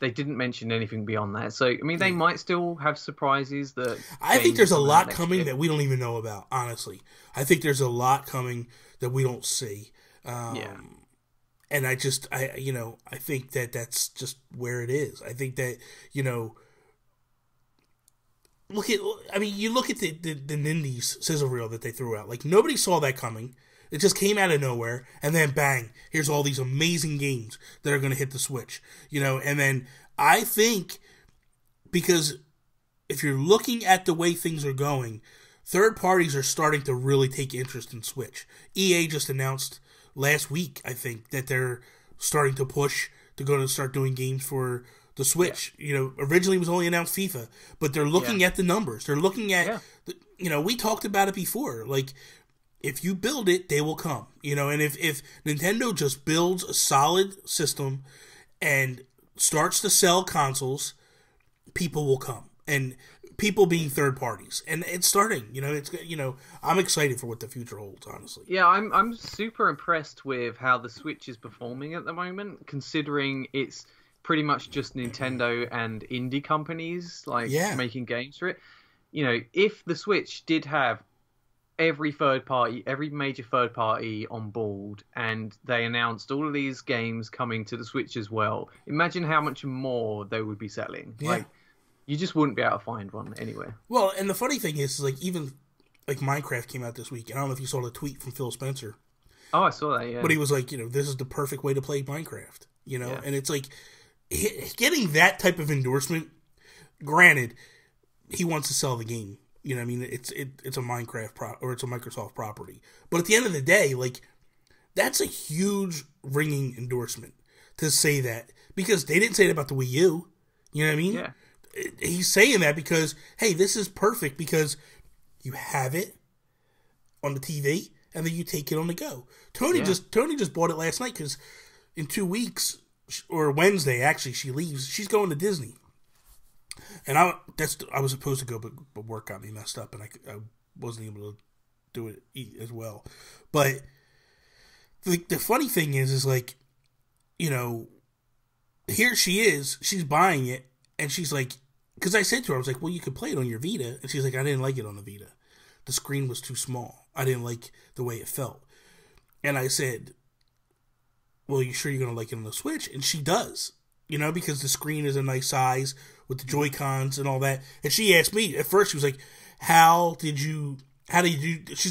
they didn't mention anything beyond that. So, I mean, they might still have surprises that... I think there's a lot coming that we don't even know about, honestly. I think there's a lot coming that we don't see. And I think that that's just where it is. I think that, you look at the Nindies sizzle reel that they threw out. Like, nobody saw that coming. It just came out of nowhere, and then bang, here's all these amazing games that are going to hit the Switch. And then I think, because if you're looking at the way things are going, third parties are starting to really take interest in Switch. EA just announced last week, I think, that they're starting to push to start doing games for the Switch. Originally it was only announced FIFA, but they're looking at the numbers. They're looking at, we talked about it before. Like, if you build it, they will come. And if Nintendo just builds a solid system and starts to sell consoles, people will come. And people being third parties. And it's starting. I'm excited for what the future holds, honestly. Yeah, I'm super impressed with how the Switch is performing at the moment, considering it's pretty much just Nintendo and indie companies making games for it. If the Switch did have every major third party on board, and they announced all of these games coming to the Switch as well, imagine how much more they would be selling. Yeah. You just wouldn't be able to find one anywhere. Well, and the funny thing is even Minecraft came out this week, and I don't know if you saw the tweet from Phil Spencer. Oh, I saw that, yeah. But he was like, this is the perfect way to play Minecraft, and it's like, getting that type of endorsement, granted, he wants to sell the game. It's a Minecraft or it's a Microsoft property. But at the end of the day, that's a huge ringing endorsement to say that, because they didn't say it about the Wii U. You know what I mean? Yeah. He's saying that because, hey, this is perfect because you have it on the TV and then you take it on the go. Tony just bought it last night because in 2 weeks, or Wednesday actually, she leaves. She's going to Disney. And I was supposed to go, but work got me messed up, and I wasn't able to do it as well. But the funny thing is here she is, she's buying it, and she's like, because I said to her, I was like, well, you could play it on your Vita, and she's like, I didn't like it on the Vita. the screen was too small. I didn't like the way it felt. And I said, well, you sure you're going to like it on the Switch? And she does, you know, because the screen is a nice size with the Joy-Cons and all that. And she asked me, at first she was like, she's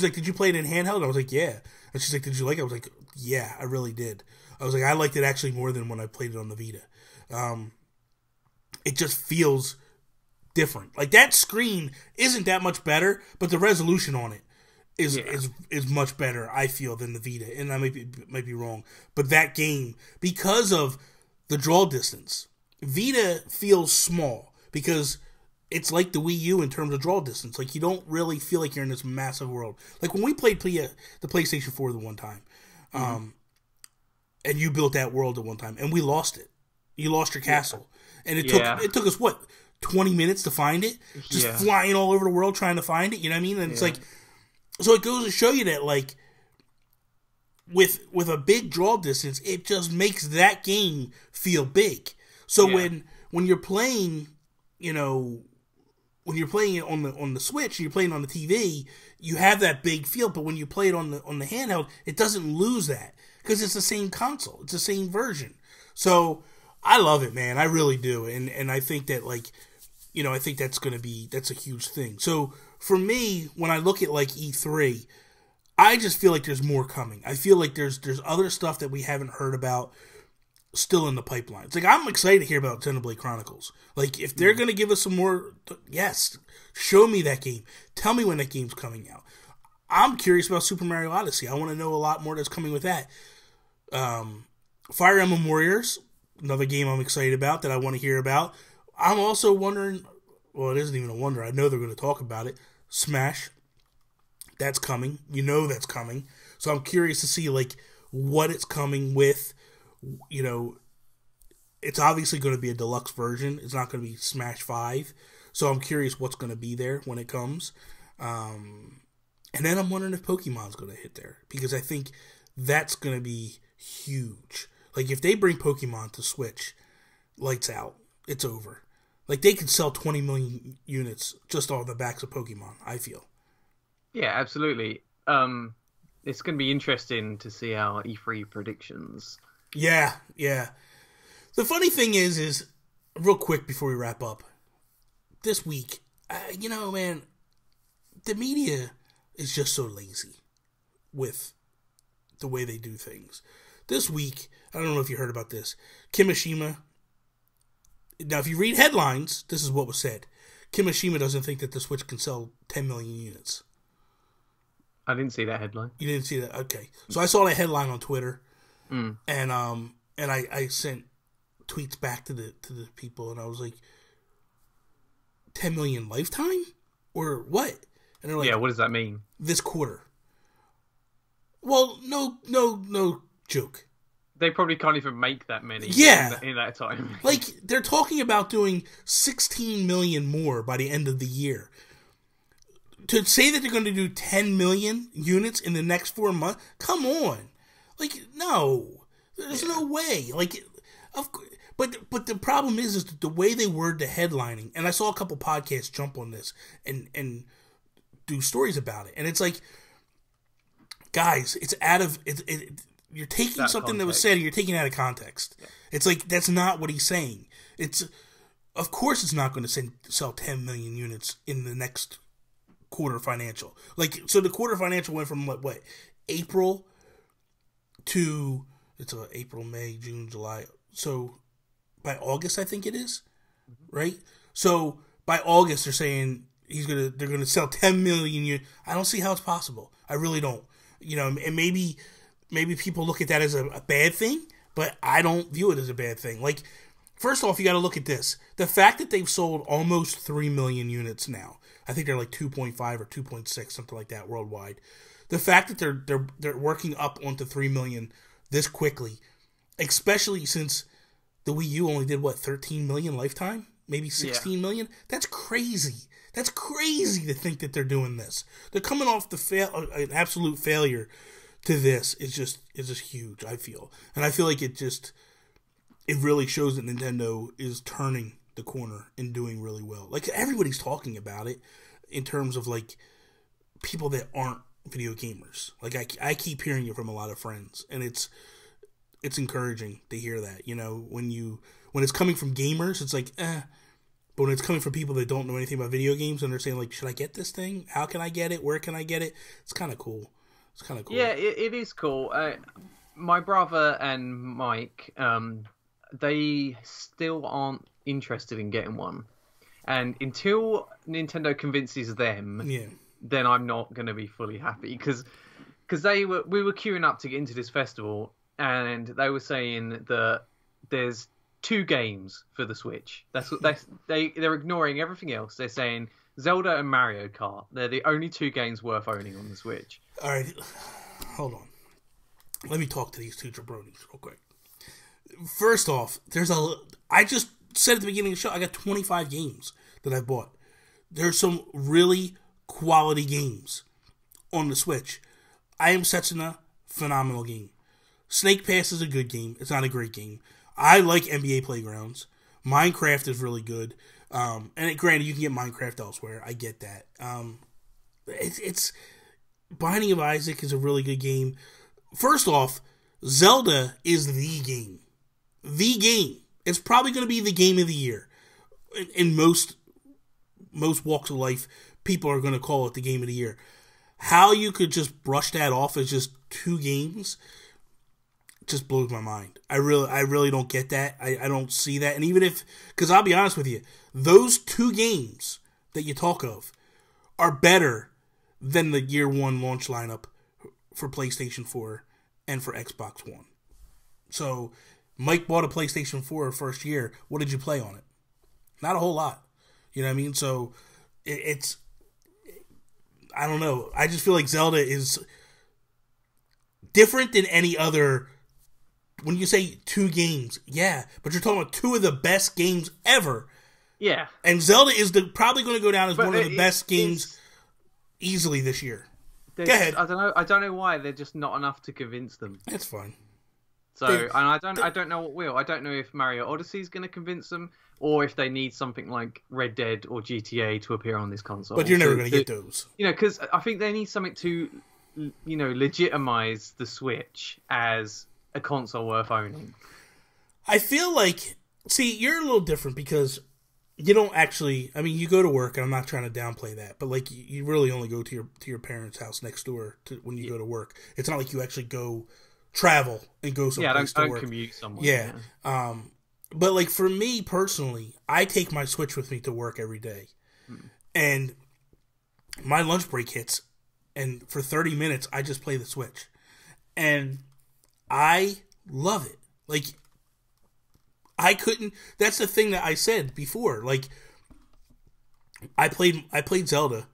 like, did you play it in handheld? And I was like, yeah. And she's like, did you like it? I was like, yeah, I really did. I was like, I liked it actually more than when I played it on the Vita. It just feels different. Like, that screen isn't that much better, but the resolution on it is much better, I feel, than the Vita. And I might be wrong. But that game, because of the draw distance, Vita feels small because it's like the Wii U in terms of draw distance. Like, you don't really feel like you're in this massive world. Like, when we played the PlayStation 4 the one time, and you built that world at one time, and we lost it. You lost your castle. And it took us, 20 minutes to find it? Just flying all over the world trying to find it, you know what I mean? And it's like, so it goes to show you that, like, with a big draw distance, it just makes that game feel big. So when you're playing, you know, when you're playing it on the Switch, you're playing on the TV, you have that big feel. But when you play it on the handheld, it doesn't lose that because it's the same console, it's the same version. So I love it, man. I really do, and I think that, like, you know, I think that's a huge thing. So for me, when I look at like E3, I just feel like there's more coming. I feel like there's other stuff that we haven't heard about still in the pipeline. It's like, I'm excited to hear about Xenoblade Chronicles. Like, if they're going to give us some more, yes, show me that game. Tell me when that game's coming out. I'm curious about Super Mario Odyssey. I want to know a lot more that's coming with that. Fire Emblem Warriors, another game I'm excited about that I want to hear about. I'm also wondering, well, it isn't even a wonder. I know they're going to talk about it. Smash. That's coming. You know that's coming. So I'm curious to see, like, what it's coming with. You know, it's obviously going to be a deluxe version. It's not going to be Smash 5. So I'm curious what's going to be there when it comes. And then I'm wondering if Pokemon's going to hit there. Because I think that's going to be huge. Like, if they bring Pokemon to Switch, lights out. It's over. Like, they could sell 20 million units just off the backs of Pokemon, I feel. Yeah, absolutely. It's going to be interesting to see our E3 predictions. Yeah. The funny thing is real quick before we wrap up, this week, you know, man, the media is just so lazy with the way they do things. This week, I don't know if you heard about this, Kimishima. Now, if you read headlines, this is what was said. Kimishima doesn't think that the Switch can sell 10 million units. I didn't see that headline. You didn't see that? Okay. So I saw that headline on Twitter, and I sent tweets back to the people, and I was like, 10 million lifetime? Or what? And they're like, yeah, what does that mean? This quarter. Well, no joke. They probably can't even make that many in that time. Like, they're talking about doing 16 million more by the end of the year. To say that they're going to do 10 million units in the next 4 months, come on. Like, no. There's no way. Like, but the problem is the way they word the headlining, and I saw a couple podcasts jump on this and do stories about it, and it's like, guys, it's out of... You're taking that something context that was said and you're taking it out of context. Yeah. It's like, that's not what he's saying. Of course it's not going to sell 10 million units in the next quarter financial. Like, so the quarter financial went from what April to, it's April, May, June, July. So by August, I think it is, right? So by August, they're saying they're gonna sell 10 million units. I don't see how it's possible. I really don't. You know, and maybe people look at that as a bad thing, but I don't view it as a bad thing. Like, first off, you got to look at this. The fact that they've sold almost 3 million units now. I think they're like 2.5 or 2.6, something like that worldwide. The fact that they're working up onto 3 million this quickly, especially since the Wii U only did 13 million lifetime, maybe 16 million. That's crazy. That's crazy to think that they're doing this. They're coming off an absolute failure to this. Is just huge, I feel. And I feel like it really shows that Nintendo is turning the corner and doing really well. Like, everybody's talking about it in terms of, like, people that aren't video gamers. Like I keep hearing it from a lot of friends, and it's encouraging to hear that. You know, when it's coming from gamers, it's like, but when it's coming from people that don't know anything about video games and they're saying like, should I get this thing? How can I get it? Where can I get it? It's kind of cool. It's kind of cool. Yeah, it is cool. My brother and Mike, they still aren't interested in getting one, and until Nintendo convinces them, then I'm not going to be fully happy because we were queuing up to get into this festival, and they were saying that there's 2 games for the Switch. They're ignoring everything else. They're saying Zelda and Mario Kart. They're the only 2 games worth owning on the Switch. All right, hold on. Let me talk to these 2 jabronis real quick. First off, I just said at the beginning of the show, I got 25 games that I bought. There's some really quality games on the Switch. I Am Setsuna, phenomenal game. Snake Pass is a good game. It's not a great game. I like NBA Playgrounds. Minecraft is really good. Granted, you can get Minecraft elsewhere. I get that. It's Binding of Isaac is a really good game. First off, Zelda is the game. The game. It's probably going to be the game of the year. In most walks of life, people are going to call it the game of the year. How you could just brush that off as just 2 games just blows my mind. I really don't get that. I don't see that. And even because I'll be honest with you, those 2 games that you talk of are better than the year 1 launch lineup for PlayStation 4 and for Xbox One. So, Mike bought a PlayStation 4 first year. What did you play on it? Not a whole lot. You know what I mean? So, it's... I don't know. I just feel like Zelda is different than any other... When you say 2 games, yeah, but you're talking about 2 of the best games ever. Yeah. And Zelda is probably going to go down as one of the best games easily this year. Go ahead. I don't know why they're just not enough to convince them. That's fine. So, I don't know what will. I don't know if Mario Odyssey is going to convince them, or if they need something like Red Dead or GTA to appear on this console. But you're never going to get those. You know, because I think they need something to, legitimize the Switch as a console worth owning. I feel like, see, you're a little different because you don't actually, I mean, you go to work, and I'm not trying to downplay that, but like you really only go to your parents' house next door when you go to work. It's not like you actually go travel and go someplace to work. Yeah, don't commute somewhere. Yeah. But like for me personally, I take my Switch with me to work every day. And my lunch break hits, and for 30 minutes, I just play the Switch. And I love it. Like, that's the thing that I said before. Like, I played Zelda,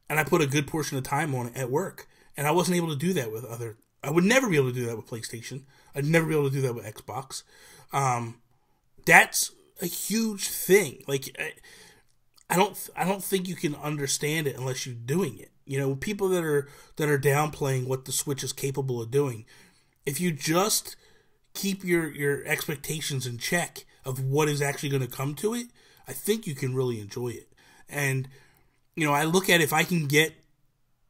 and I put a good portion of time on it at work. And I wasn't able to do that with I would never be able to do that with PlayStation. I'd never be able to do that with Xbox. That's a huge thing. Like, I don't think you can understand it unless you're doing it. You know, people that are downplaying what the Switch is capable of doing, if you just keep your expectations in check of what is actually going to come to it, I think you can really enjoy it. And, you know, I look at if I can get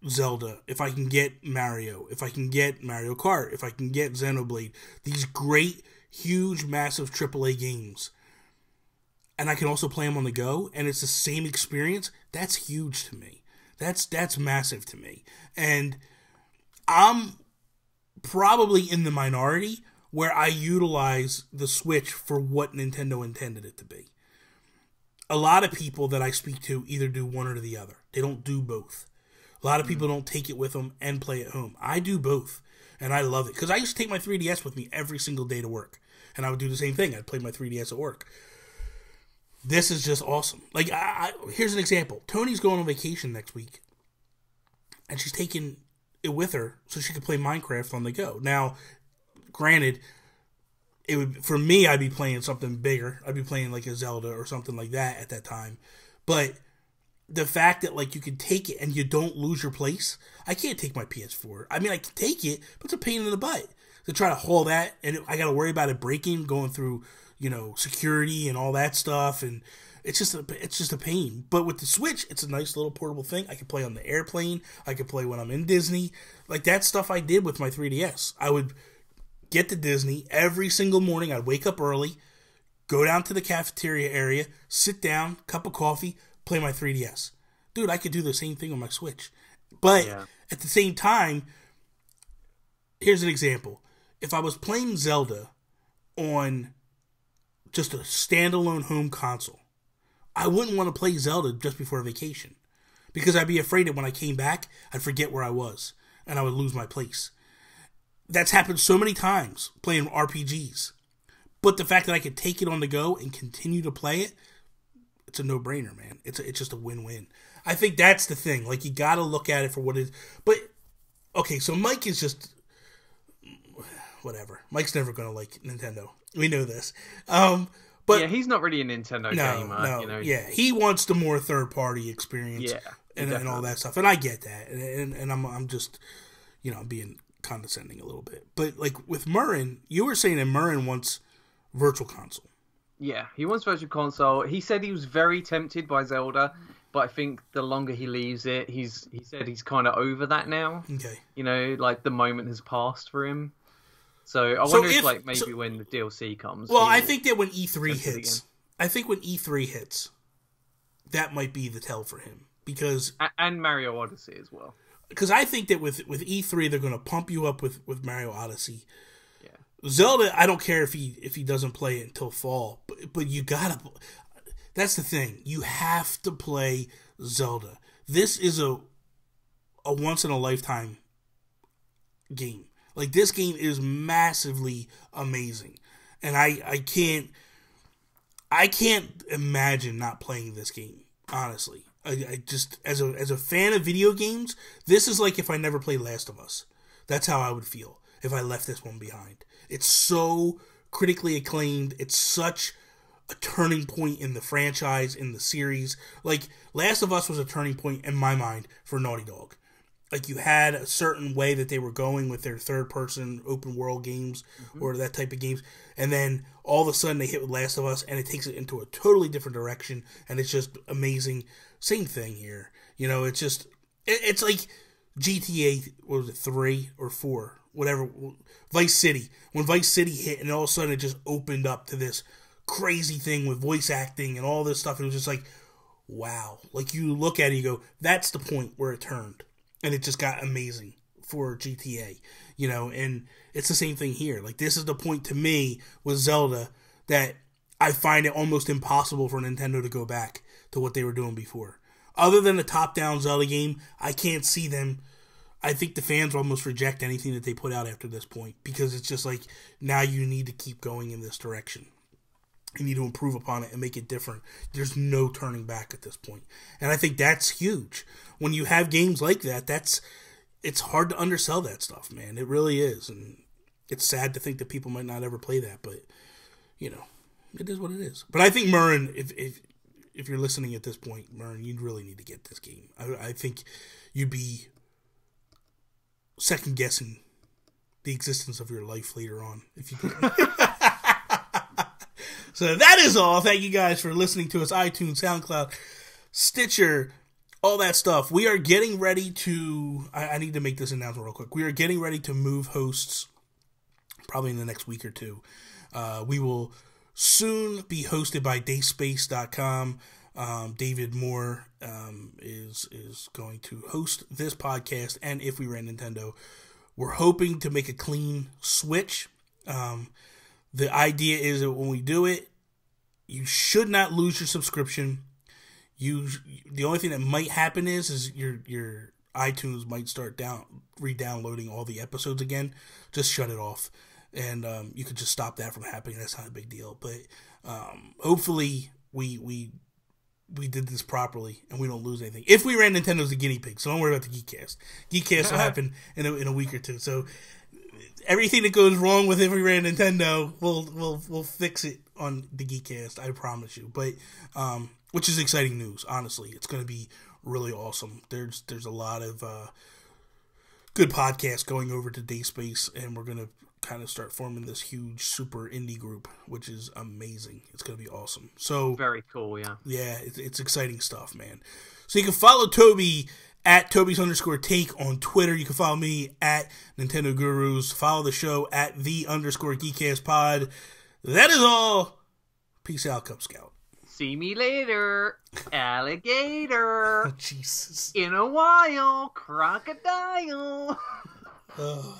Zelda, if I can get Mario, if I can get Mario Kart, if I can get Xenoblade, these great, huge, massive AAA games, and I can also play them on the go, and it's the same experience, that's huge to me. That's massive to me. And I'm probably in the minority where I utilize the Switch for what Nintendo intended it to be. A lot of people that I speak to either do one or the other. They don't do both. A lot of people don't take it with them and play at home. I do both, and I love it. Because I used to take my 3DS with me every single day to work. And I would do the same thing. I'd play my 3DS at work. This is just awesome. Like, here's an example. Tony's going on vacation next week. And she's taking it with her so she could play Minecraft on the go. Now, granted, for me, I'd be playing something bigger. I'd be playing like a Zelda or something like that at that time. But the fact that like you can take it and you don't lose your place, I can't take my PS4. I mean, I can take it, but it's a pain in the butt to try to haul that, and I got to worry about it breaking, going through, you know, security and all that stuff, and it's just a pain. But with the Switch, it's a nice little portable thing. I can play on the airplane. I can play when I'm in Disney. Like, that stuff I did with my 3DS. I would get to Disney every single morning. I'd wake up early, go down to the cafeteria area, sit down, cup of coffee, play my 3DS. Dude, I could do the same thing on my Switch. But at the same time, here's an example. If I was playing Zelda on just a standalone home console, I wouldn't want to play Zelda just before vacation, because I'd be afraid that when I came back, I'd forget where I was and I would lose my place. That's happened so many times playing RPGs. But the fact that I could take it on the go and continue to play it, it's a no-brainer, man. It's just a win-win. I think that's the thing. Like, you got to look at it for what it is. But, okay, so Mike is just... whatever. Mike's never going to like Nintendo. We know this. But yeah, he's not really a Nintendo gamer. No, you know? Yeah, he wants the more third-party experience and all that stuff. And I get that. And I'm just, being condescending a little bit. But, like, with Murrin, you were saying that Murrin wants Virtual Console. Yeah, he wants Virtual Console. He said he was very tempted by Zelda, but I think the longer he leaves it, he said he's kind of over that now. Okay. Like, the moment has passed for him. So I wonder if maybe when the DLC comes. Well, I think that when E3 hits, that might be the tell for him, because and Mario Odyssey as well. Because I think that with E3 they're going to pump you up with Mario Odyssey. Yeah. Zelda, I don't care if he doesn't play it until fall, but you gotta. That's the thing. You have to play Zelda. This is a once in a lifetime game. Like, this game is massively amazing, and I can't imagine not playing this game. Honestly, I just as a fan of video games, this is like if I never played Last of Us. That's how I would feel if I left this one behind. It's so critically acclaimed. It's such a turning point in the franchise, in the series. Like, Last of Us was a turning point in my mind for Naughty Dog. Like, you had a certain way that they were going with their third-person open-world games or that type of games, and then all of a sudden they hit with Last of Us, and it takes it into a totally different direction, and it's just amazing. Same thing here. It's just... It's like GTA, what was it, 3 or 4? Whatever. Vice City. When Vice City hit, and all of a sudden it just opened up to this crazy thing with voice acting and all this stuff, and it was just like, wow. Like, you look at it, you go, that's the point where it turned. And it just got amazing for GTA, and it's the same thing here. Like, this is the point to me with Zelda that I find it almost impossible for Nintendo to go back to what they were doing before. Other than a top-down Zelda game, I can't see them. I think the fans almost reject anything that they put out after this point, because it's just like, now you need to keep going in this direction. You need to improve upon it and make it different. There's no turning back at this point. And I think that's huge. When you have games like that, it's hard to undersell that stuff, man. It really is. And it's sad to think that people might not ever play that, but, it is what it is. But I think, Murrin, if you're listening at this point, Murrin, you really need to get this game. I think you'd be second-guessing the existence of your life later on if you did. So that is all. Thank you guys for listening to us. iTunes, SoundCloud, Stitcher, all that stuff. We are getting ready to... I need to make this announcement real quick. We are getting ready to move hosts probably in the next week or two. We will soon be hosted by dayspace.com. David Moore is going to host this podcast, and If We Ran Nintendo. We're hoping to make a clean switch. The idea is that when we do it, you should not lose your subscription. The only thing that might happen is your iTunes might start re-downloading all the episodes again. Just shut it off, and you could just stop that from happening. That's not a big deal. But hopefully we did this properly and we don't lose anything. If We Ran Nintendo's the guinea pig, so don't worry about the Geekcast. Geekcast will happen in a week or two. So everything that goes wrong with If We Ran Nintendo, we'll fix it on the Geekcast. I promise you. But which is exciting news. Honestly, it's going to be really awesome. There's a lot of good podcasts going over to Dayspace, and we're going to kind of start forming this huge super indie group, which is amazing. It's going to be awesome. So very cool, yeah. Yeah, it's exciting stuff, man. So you can follow Toby at Toby's_take on Twitter. You can follow me at Nintendo Gurus. Follow the show at _Geekcast_pod. That is all. Peace out, Cub Scout. See me later, alligator. Oh, Jesus. In a while, crocodile. Oh.